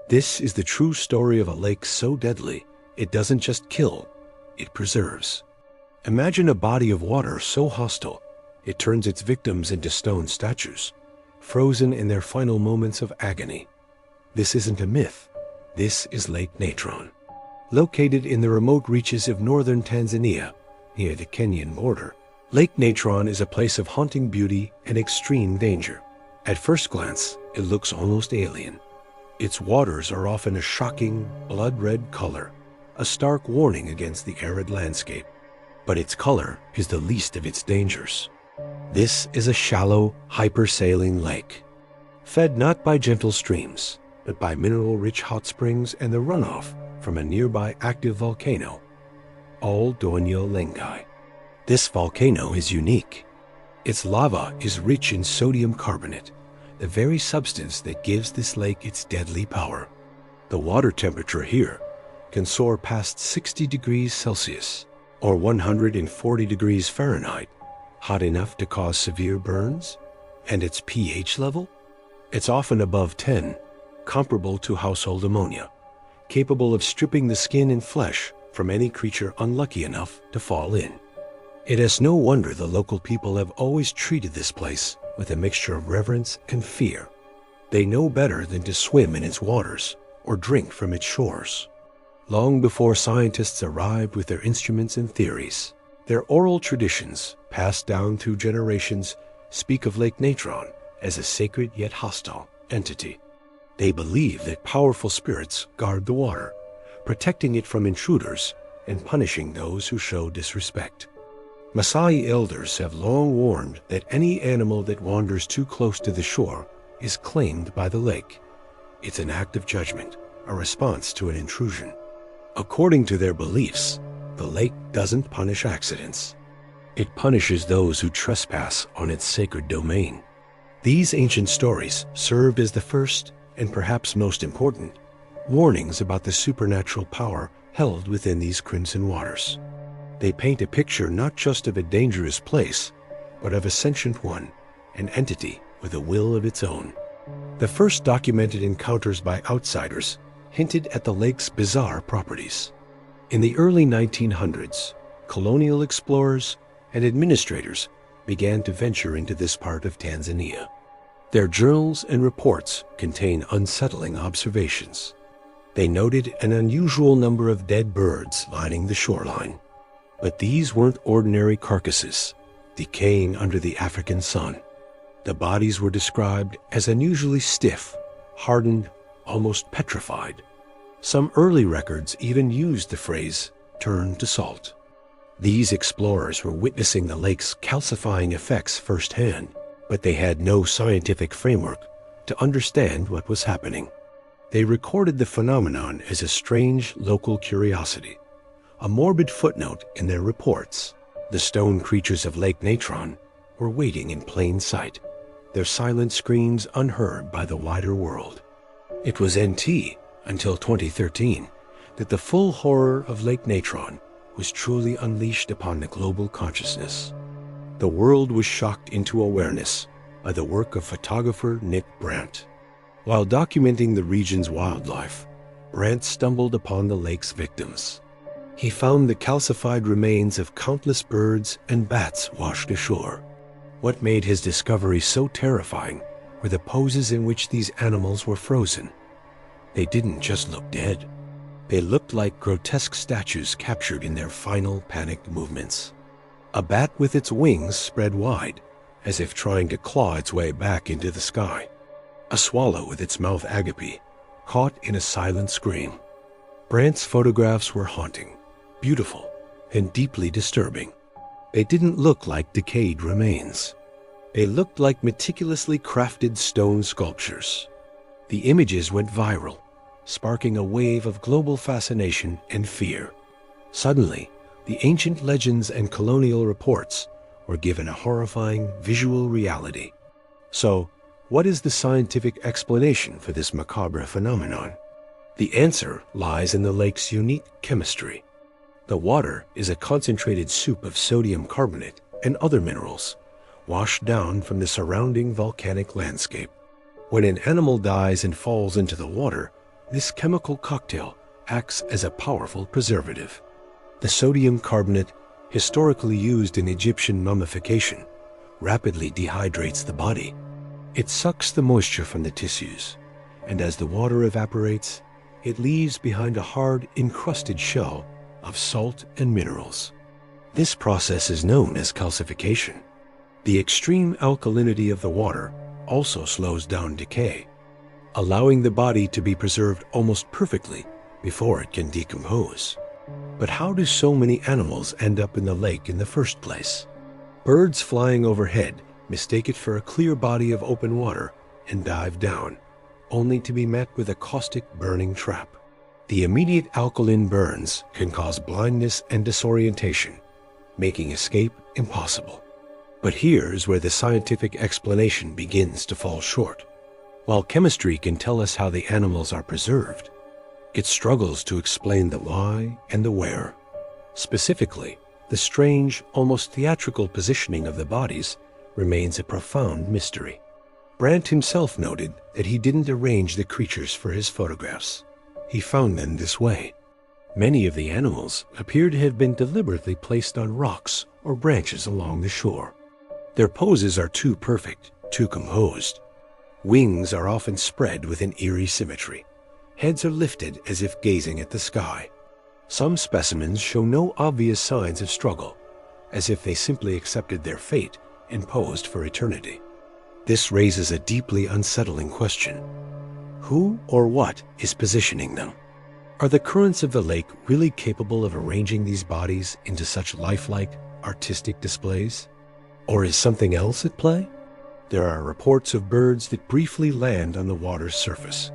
This is the true story of a lake so deadly, it doesn't just kill, it preserves. Imagine a body of water so hostile, it turns its victims into stone statues, frozen in their final moments of agony. This isn't a myth. This is Lake Natron. Located in the remote reaches of northern Tanzania, near the Kenyan border, Lake Natron is a place of haunting beauty and extreme danger. At first glance, it looks almost alien. Its waters are often a shocking, blood-red color, a stark warning against the arid landscape. But its color is the least of its dangers. This is a shallow, hyper-saline lake, fed not by gentle streams, but by mineral-rich hot springs and the runoff from a nearby active volcano, Al Doño Lengai. This volcano is unique. Its lava is rich in sodium carbonate, the very substance that gives this lake its deadly power. The water temperature here can soar past 60 degrees Celsius, or 140 degrees Fahrenheit, hot enough to cause severe burns. And its pH level? It's often above 10, comparable to household ammonia, capable of stripping the skin and flesh from any creature unlucky enough to fall in. It is no wonder the local people have always treated this place with a mixture of reverence and fear. They know better than to swim in its waters or drink from its shores. Long before scientists arrived with their instruments and theories, their oral traditions, passed down through generations, speak of Lake Natron as a sacred yet hostile entity. They believe that powerful spirits guard the water, protecting it from intruders and punishing those who show disrespect. Maasai elders have long warned that any animal that wanders too close to the shore is claimed by the lake. It's an act of judgment, a response to an intrusion. According to their beliefs, the lake doesn't punish accidents. It punishes those who trespass on its sacred domain. These ancient stories served as the first, and perhaps most important, warnings about the supernatural power held within these crimson waters. They paint a picture not just of a dangerous place, but of a sentient one, an entity with a will of its own. The first documented encounters by outsiders hinted at the lake's bizarre properties. In the early 1900s, colonial explorers and administrators began to venture into this part of Tanzania. Their journals and reports contain unsettling observations. They noted an unusual number of dead birds lining the shoreline. But these weren't ordinary carcasses, decaying under the African sun. The bodies were described as unusually stiff, hardened, almost petrified. Some early records even used the phrase, "turned to salt." These explorers were witnessing the lake's calcifying effects firsthand, but they had no scientific framework to understand what was happening. They recorded the phenomenon as a strange local curiosity, a morbid footnote in their reports. The stone creatures of Lake Natron were waiting in plain sight, their silent screams unheard by the wider world. It was NT until 2013 that the full horror of Lake Natron was truly unleashed upon the global consciousness. The world was shocked into awareness by the work of photographer Nick Brandt. While documenting the region's wildlife, Brandt stumbled upon the lake's victims. He found the calcified remains of countless birds and bats washed ashore. What made his discovery so terrifying were the poses in which these animals were frozen. They didn't just look dead. They looked like grotesque statues captured in their final panicked movements. A bat with its wings spread wide, as if trying to claw its way back into the sky. A swallow with its mouth agape, caught in a silent scream. Brandt's photographs were haunting, beautiful, and deeply disturbing. They didn't look like decayed remains. They looked like meticulously crafted stone sculptures. The images went viral, sparking a wave of global fascination and fear. Suddenly, the ancient legends and colonial reports were given a horrifying visual reality. So, what is the scientific explanation for this macabre phenomenon? The answer lies in the lake's unique chemistry. The water is a concentrated soup of sodium carbonate and other minerals, washed down from the surrounding volcanic landscape. When an animal dies and falls into the water, This chemical cocktail acts as a powerful preservative. The sodium carbonate, historically used in Egyptian mummification, rapidly dehydrates the body. It sucks the moisture from the tissues, and as the water evaporates, it leaves behind a hard, encrusted shell of salt and minerals. This process is known as calcification. The extreme alkalinity of the water also slows down decay, allowing the body to be preserved almost perfectly before it can decompose. But how do so many animals end up in the lake in the first place? Birds flying overhead mistake it for a clear body of open water and dive down, only to be met with a caustic burning trap. The immediate alkaline burns can cause blindness and disorientation, making escape impossible. But here's where the scientific explanation begins to fall short. While chemistry can tell us how the animals are preserved, it struggles to explain the why and the where. Specifically, the strange, almost theatrical positioning of the bodies remains a profound mystery. Brandt himself noted that he didn't arrange the creatures for his photographs. He found them this way. Many of the animals appear to have been deliberately placed on rocks or branches along the shore. Their poses are too perfect, too composed. Wings are often spread with an eerie symmetry. Heads are lifted as if gazing at the sky. Some specimens show no obvious signs of struggle, as if they simply accepted their fate and posed for eternity. This raises a deeply unsettling question. Who or what is positioning them? Are the currents of the lake really capable of arranging these bodies into such lifelike, artistic displays? Or is something else at play? There are reports of birds that briefly land on the water's surface,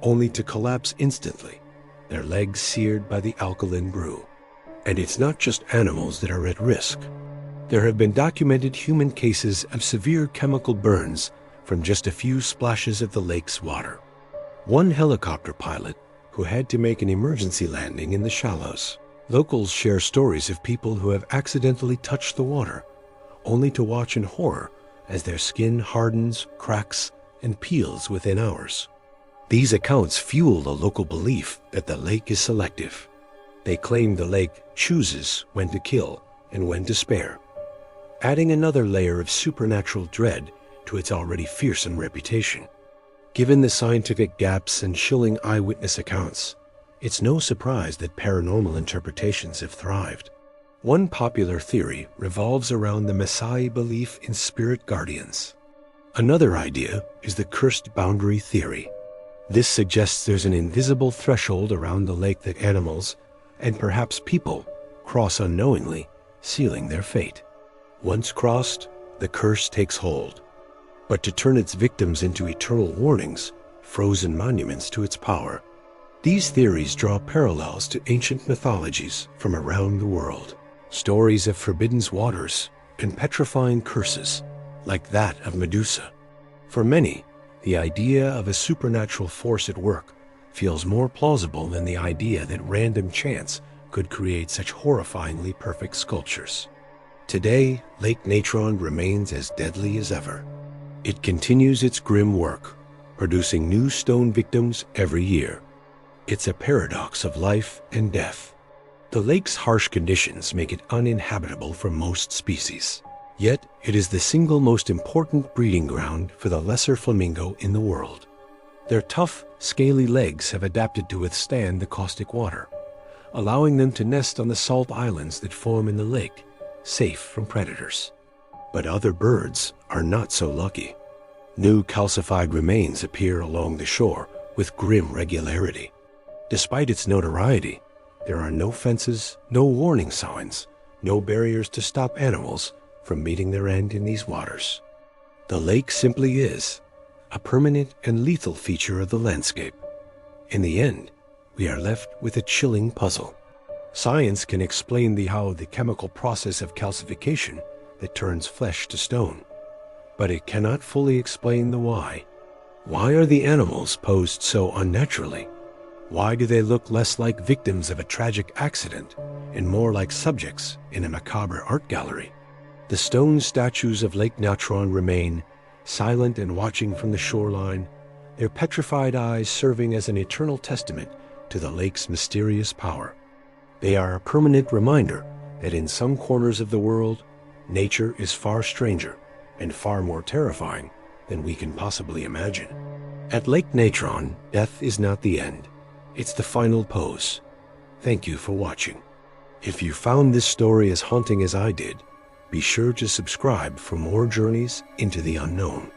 only to collapse instantly, their legs seared by the alkaline brew. And it's not just animals that are at risk. There have been documented human cases of severe chemical burns from just a few splashes of the lake's water. One helicopter pilot who had to make an emergency landing in the shallows. Locals share stories of people who have accidentally touched the water, only to watch in horror as their skin hardens, cracks, and peels within hours. These accounts fuel the local belief that the lake is selective. They claim the lake chooses when to kill and when to spare, adding another layer of supernatural dread to its already fearsome reputation. Given the scientific gaps and chilling eyewitness accounts, it's no surprise that paranormal interpretations have thrived. One popular theory revolves around the Maasai belief in spirit guardians. Another idea is the cursed boundary theory. This suggests there's an invisible threshold around the lake that animals, and perhaps people, cross unknowingly, sealing their fate. Once crossed, the curse takes hold. But to turn its victims into eternal warnings, frozen monuments to its power. These theories draw parallels to ancient mythologies from around the world. Stories of forbidden waters and petrifying curses, like that of Medusa. For many, the idea of a supernatural force at work feels more plausible than the idea that random chance could create such horrifyingly perfect sculptures. Today, Lake Natron remains as deadly as ever. It continues its grim work, producing new stone victims every year. It's a paradox of life and death. The lake's harsh conditions make it uninhabitable for most species. Yet, it is the single most important breeding ground for the lesser flamingo in the world. Their tough, scaly legs have adapted to withstand the caustic water, allowing them to nest on the salt islands that form in the lake, safe from predators. But other birds are not so lucky. New calcified remains appear along the shore with grim regularity. Despite its notoriety, there are no fences, no warning signs, no barriers to stop animals from meeting their end in these waters. The lake simply is a permanent and lethal feature of the landscape. In the end, we are left with a chilling puzzle. Science can explain how the chemical process of calcification that turns flesh to stone, but it cannot fully explain the why. Why are the animals posed so unnaturally? Why do they look less like victims of a tragic accident and more like subjects in a macabre art gallery? The stone statues of Lake Natron remain, silent and watching from the shoreline, their petrified eyes serving as an eternal testament to the lake's mysterious power. They are a permanent reminder that in some corners of the world, nature is far stranger and far more terrifying than we can possibly imagine. At Lake Natron, death is not the end. It's the final pose. Thank you for watching. If you found this story as haunting as I did, be sure to subscribe for more journeys into the unknown.